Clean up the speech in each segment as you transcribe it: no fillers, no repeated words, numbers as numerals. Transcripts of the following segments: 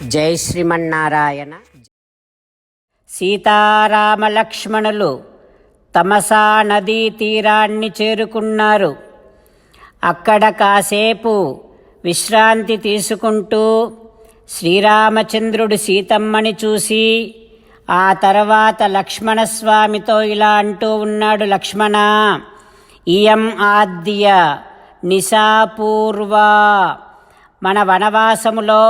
జై శ్రీమన్నారాయణ. సీతారామ లక్ష్మణులు తమసా నదీ తీరాన్ని చేరుకున్నారు. అక్కడ కాసేపు విశ్రాంతి తీసుకుంటూ శ్రీరామచంద్రుడు సీతమ్మని చూసి ఆ తర్వాత లక్ష్మణస్వామితో ఇలా అంటూ ఉన్నాడు. లక్ష్మణ, ఇయం ఆద్య నిశాపూర్వా, మన వనవాసములో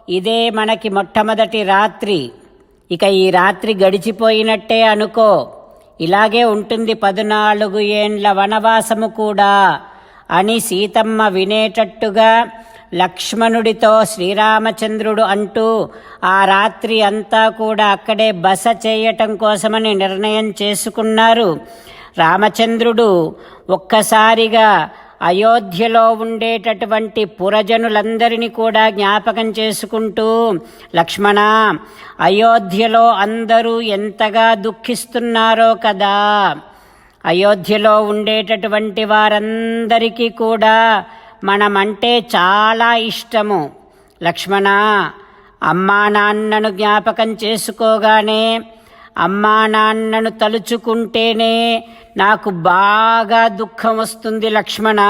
ఇదే మనకి మొట్టమొదటి రాత్రి. ఇక ఈ రాత్రి గడిచిపోయినట్టే అనుకో. ఇలాగే ఉంటుంది 14 ఏండ్ల వనవాసము కూడా అని సీతమ్మ వినేటట్టుగా లక్ష్మణుడితో శ్రీరామచంద్రుడు అంటూ ఆ రాత్రి అంతా కూడా అక్కడే బస చేయటం కోసమని నిర్ణయం చేసుకున్నారు. రామచంద్రుడు ఒక్కసారిగా అయోధ్యలో ఉండేటటువంటి పురజనులందరినీ కూడా జ్ఞాపకం చేసుకుంటూ, లక్ష్మణ, అయోధ్యలో అందరూ ఎంతగా దుఃఖిస్తున్నారో కదా. అయోధ్యలో ఉండేటటువంటి వారందరికీ కూడా మనమంటే చాలా ఇష్టము. లక్ష్మణ, అమ్మా నాన్నను జ్ఞాపకం చేసుకోగానే, అమ్మా నాన్నను తలుచుకుంటేనే నాకు బాగా దుఃఖం వస్తుంది లక్ష్మణ.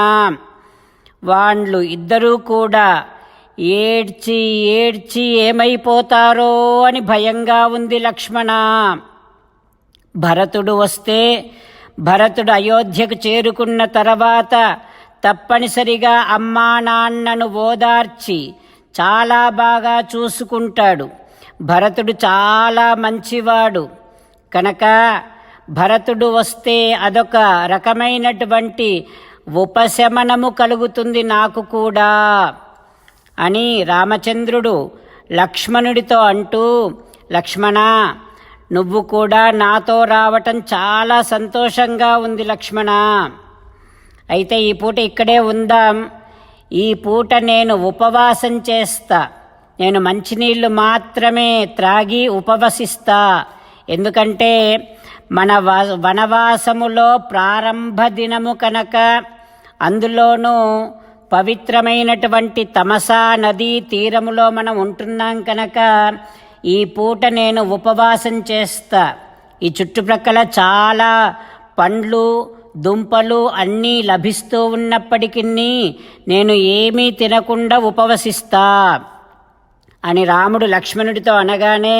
వాళ్ళు ఇద్దరూ కూడా ఏడ్చి ఏడ్చి ఏమైపోతారో అని భయంగా ఉంది లక్ష్మణ. భరతుడు వస్తే, భరతుడు అయోధ్యకు చేరుకున్న తర్వాత తప్పనిసరిగా అమ్మా నాన్నను ఓదార్చి చాలా బాగా చూసుకుంటాడు. భరతుడు చాలా మంచివాడు కనుక భరతుడు వస్తే అదొక రకమైనటువంటి ఉపశమనము కలుగుతుంది నాకు కూడా అని రామచంద్రుడు లక్ష్మణుడితో అంటూ, లక్ష్మణ, నువ్వు కూడా నాతో రావటం చాలా సంతోషంగా ఉంది లక్ష్మణ. అయితే ఈ పూట ఇక్కడే ఉందాం. ఈ పూట నేను ఉపవాసం చేస్తా. నేను మంచినీళ్ళు మాత్రమే త్రాగి ఉపవసిస్తా. ఎందుకంటే మన వనవాసములో ప్రారంభ దినము కనుక, అందులోనూ పవిత్రమైనటువంటి తమసా నదీ తీరములో మనం ఉంటున్నాం కనుక ఈ పూట నేను ఉపవాసం చేస్తా. ఈ చుట్టుప్రక్కల చాలా పండ్లు దుంపలు అన్నీ లభిస్తూ ఉన్నప్పటికీ నేను ఏమీ తినకుండా ఉపవసిస్తా అని రాముడు లక్ష్మణుడితో అనగానే,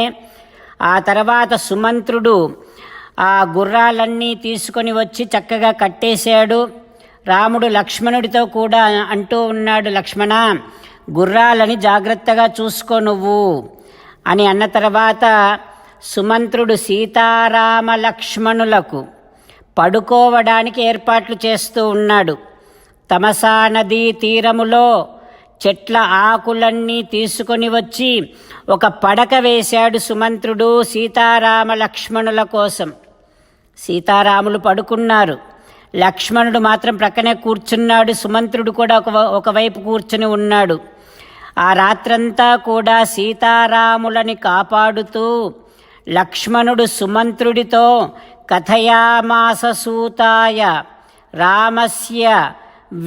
ఆ తర్వాత సుమంత్రుడు ఆ గుర్రాలన్నీ తీసుకొని వచ్చి చక్కగా కట్టేశాడు. రాముడు లక్ష్మణుడితో కూడా అంటూ ఉన్నాడు, లక్ష్మణ, గుర్రాలని జాగ్రత్తగా చూసుకో నువ్వు అని అన్న తర్వాత సుమంత్రుడు సీతారామ లక్ష్మణులకు పడుకోవడానికి ఏర్పాట్లు చేస్తూ ఉన్నాడు. తమసా నదీ తీరములో చెట్ల ఆకులన్నీ తీసుకొని వచ్చి ఒక పడక వేశాడు సుమంత్రుడు సీతారామ లక్ష్మణుల కోసం. సీతారాములు పడుకున్నారు. లక్ష్మణుడు మాత్రం ప్రక్కనే కూర్చున్నాడు. సుమంత్రుడు కూడా ఒకవైపు కూర్చుని ఉన్నాడు. ఆ రాత్రంతా కూడా సీతారాములని కాపాడుతూ లక్ష్మణుడు సుమంత్రుడితో కథయామాస సూతాయ రామస్య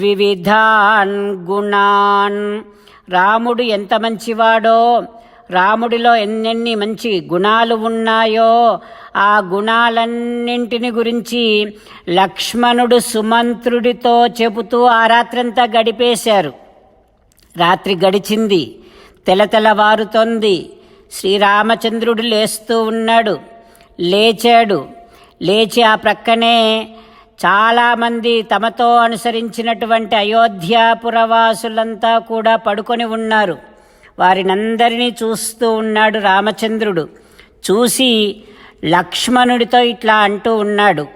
వివిధాన్ గుణాన్, రాముడు ఎంత మంచివాడో, రాముడిలో ఎన్నెన్ని మంచి గుణాలు ఉన్నాయో ఆ గుణాలన్నింటిని గురించి లక్ష్మణుడు సుమంత్రుడితో చెబుతూ ఆ రాత్రంతా గడిపేశారు. రాత్రి గడిచింది, తెలతెలవారుతోంది. శ్రీరామచంద్రుడు లేస్తూ ఉన్నాడు. లేచి ఆ ప్రక్కనే చాలామంది తమతో అనుసరించినటువంటి అయోధ్యాపురవాసులంతా కూడా పడుకొని ఉన్నారు. వారినందరినీ చూస్తూ ఉన్నాడు రామచంద్రుడు. చూసి లక్ష్మణుడితో ఇట్లా అంటూ ఉన్నాడు,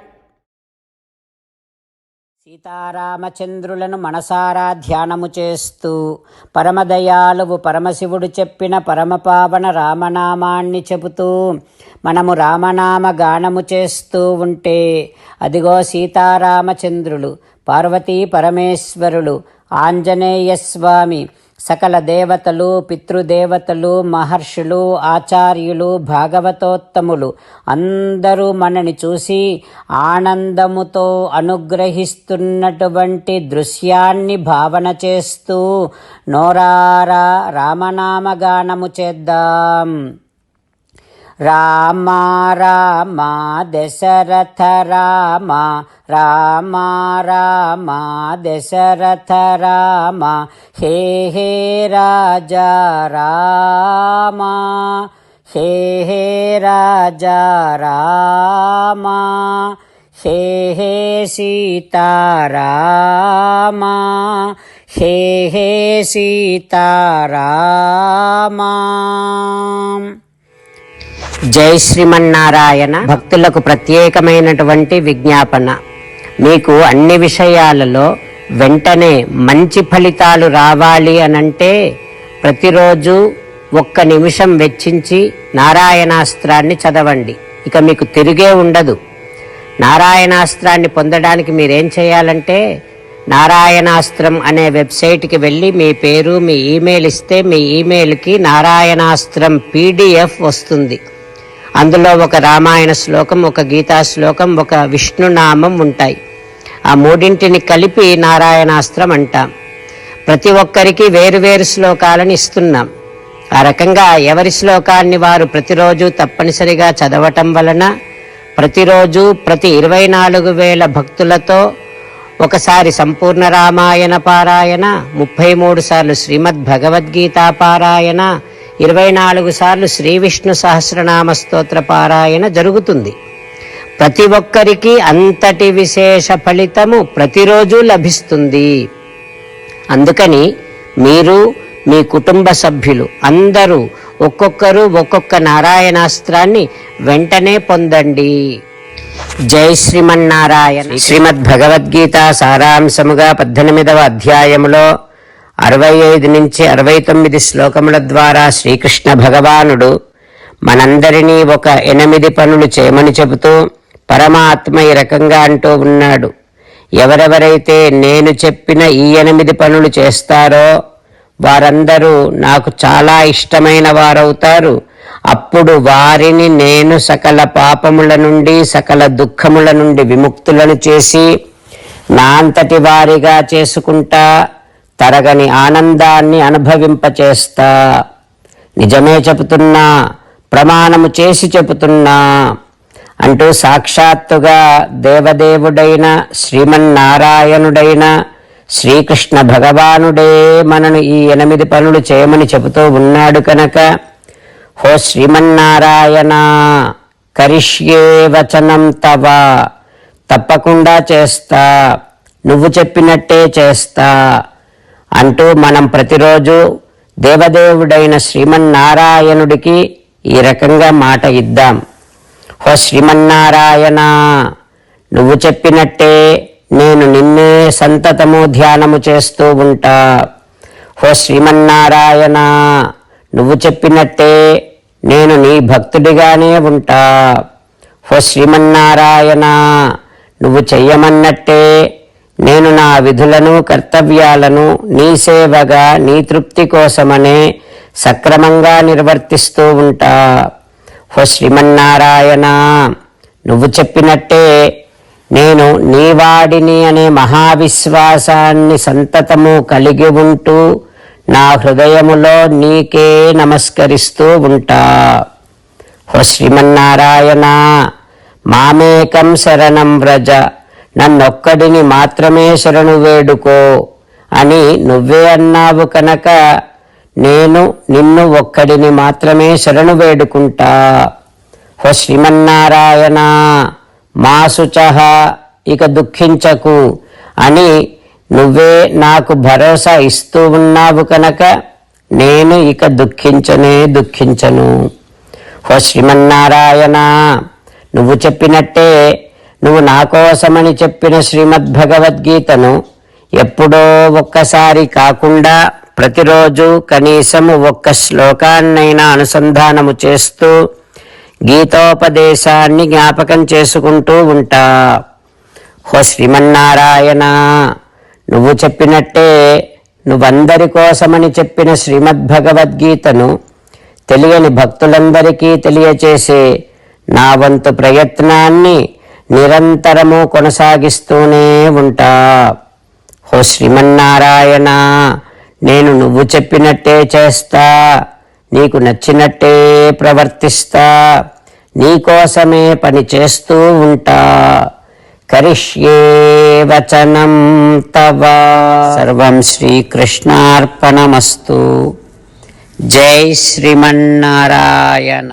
సీతారామచంద్రులను మనసారా ధ్యానము చేస్తూ పరమదయాలువు పరమశివుడు చెప్పిన పరమపావన రామనామాన్ని చెబుతూ మనము రామనామ గానము చేస్తూ ఉంటే అదిగో సీతారామచంద్రులు, పార్వతీ పరమేశ్వరులు, ఆంజనేయస్వామి, సకల దేవతలు, పితృదేవతలు, మహర్షులు, ఆచార్యులు, భాగవతోత్తములు అందరూ మనని చూసి ఆనందముతో అనుగ్రహిస్తున్నటువంటి దృశ్యాన్ని భావన చేస్తూ నోరారా రామనామగానము చేద్దాం. రామ రామ దశరథ రామ, రామ రామ దశరథ రామ, హే హే రాజా రామ, హే హే రాజా రామ, హే హే సీతారామ, హే హే సీతారామ. జై శ్రీమన్నారాయణ. భక్తులకు ప్రత్యేకమైనటువంటి విజ్ఞాపన. మీకు అన్ని విషయాలలో వెంటనే మంచి ఫలితాలు రావాలి అనంటే ప్రతిరోజు 1 నిమిషం వెచ్చించి నారాయణాస్త్రాన్ని చదవండి. ఇక మీకు తిరిగే ఉండదు. నారాయణాస్త్రాన్ని పొందడానికి మీరేం చేయాలంటే నారాయణాస్త్రం అనే వెబ్సైట్కి వెళ్ళి మీ పేరు, మీ ఈమెయిల్ ఇస్తే మీ ఈమెయిల్కి నారాయణాస్త్రం PDF వస్తుంది. అందులో ఒక రామాయణ శ్లోకం, ఒక గీతా శ్లోకం, ఒక విష్ణునామం ఉంటాయి. ఆ మూడింటిని కలిపి నారాయణాస్త్రం అంటాం. ప్రతి ఒక్కరికి వేరువేరు శ్లోకాలను ఇస్తున్నాం. ఆ రకంగా ఎవరి శ్లోకాన్ని వారు ప్రతిరోజు తప్పనిసరిగా చదవటం వలన ప్రతిరోజు ప్రతి 24,000 భక్తులతో ఒకసారి సంపూర్ణ రామాయణ పారాయణ, 33 సార్లు శ్రీమద్ భగవద్గీత పారాయణ, 24 సార్లు శ్రీ విష్ణు సహస్రనామ స్తోత్ర పారాయణ జరుగుతుంది. ప్రతి ఒక్కరికి అంతటి విశేష ఫలితము ప్రతిరోజు లభిస్తుంది. అందుకని మీరు, మీ కుటుంబ సభ్యులు అందరూ ఒక్కొక్కరు ఒక్కొక్క నారాయణాస్త్రాన్ని వెంటనే పొందండి. జై శ్రీమన్నారాయణ. శ్రీమద్ భగవద్గీత సారాంశముగా 18వ అధ్యాయములో 65 నుంచి 69 శ్లోకముల ద్వారా శ్రీకృష్ణ భగవానుడు మనందరినీ ఒక 8 పనులు చేయమని చెబుతూ పరమాత్మ ఈ రకంగా అంటూ ఉన్నాడు. ఎవరెవరైతే నేను చెప్పిన ఈ 8 పనులు చేస్తారో వారందరూ నాకు చాలా ఇష్టమైన వారవుతారు. అప్పుడు వారిని నేను సకల పాపముల నుండి, సకల దుఃఖముల నుండి విముక్తులను చేసి నా అంతటి వారిగా చేసుకుంటా, తరగని ఆనందాన్ని అనుభవింపచేస్తా. నిజమే చెబుతున్నా, ప్రమాణము చేసి చెబుతున్నా అంటూ సాక్షాత్తుగా దేవదేవుడైన శ్రీమన్నారాయణుడైన శ్రీకృష్ణ భగవానుడే మనను ఈ 8 పనులు చేయమని చెబుతూ ఉన్నాడు కనుక, హో శ్రీమన్నారాయణ, కరిష్యే వచనం తవ, తప్పకుండా చేస్తా, నువ్వు చెప్పినట్టే చేస్తా అంటూ మనం ప్రతిరోజు దేవదేవుడైన శ్రీమన్నారాయణుడికి ఈ రకంగా మాట ఇద్దాం. హో శ్రీమన్నారాయణ, నువ్వు చెప్పినట్టే నేను నిన్నే సంతతము ధ్యానము చేస్తూ ఉంటా. హో శ్రీమన్నారాయణ, నువ్వు చెప్పినట్టే నేను నీ భక్తుడిగానే ఉంటా. హో శ్రీమన్నారాయణ, నువ్వు చెయ్యమన్నట్టే నేను నా విధులను, కర్తవ్యాలను నీ సేవగా, నీ తృప్తి కోసమనే సక్రమంగా నిర్వర్తిస్తూ ఉంటా. హో శ్రీమన్నారాయణ, నువ్వు చెప్పినట్టే నేను నీవాడిని అనే మహావిశ్వాసాన్ని సంతతము కలిగి ఉంటూ నా హృదయములో నీకే నమస్కరిస్తూ ఉంటా. హో శ్రీమన్నారాయణ, మామేకం శరణం వ్రజ, నన్నొక్కడిని మాత్రమే శరణు వేడుకో అని నువ్వే అన్నావు కనుక నేను నిన్ను ఒక్కడిని మాత్రమే శరణు వేడుకుంటా. హో శ్రీమన్నారాయణ, మా శుచః, ఇక దుఃఖించకు అని నువ్వే నాకు భరోసా ఇస్తూ ఉన్నావు కనుక నేను ఇక దుఃఖించను. హో శ్రీమన్నారాయణ, నువ్వు చెప్పినట్టే నువ్వు నా కోసమని చెప్పిన శ్రీమద్భగవద్గీతను ఎప్పుడో ఒక్కసారి కాకుండా ప్రతిరోజు కనీసము 1 శ్లోకాన్నైనా అనుసంధానము చేస్తూ గీతోపదేశాన్ని జ్ఞాపకం చేసుకుంటూ ఉంటా. హో శ్రీమన్నారాయణ, నువ్వు చెప్పినట్టే నువ్వందరి కోసమని చెప్పిన శ్రీమద్భగవద్గీతను తెలియని భక్తులందరికీ తెలియచేసే నా వంతు ప్రయత్నాన్ని నిరంతరము కొనసాగిస్తూనే ఉంటా. ఓ శ్రీమన్నారాయణ, నేను నువ్వు చెప్పినట్టే చేస్తా, నీకు నచ్చినట్టే ప్రవర్తిస్తా, నీకోసమే పని చేస్తూ ఉంటా. కరిష్యే వచనం తవ. సర్వం శ్రీకృష్ణార్పణమస్తు. జై శ్రీమన్నారాయణ.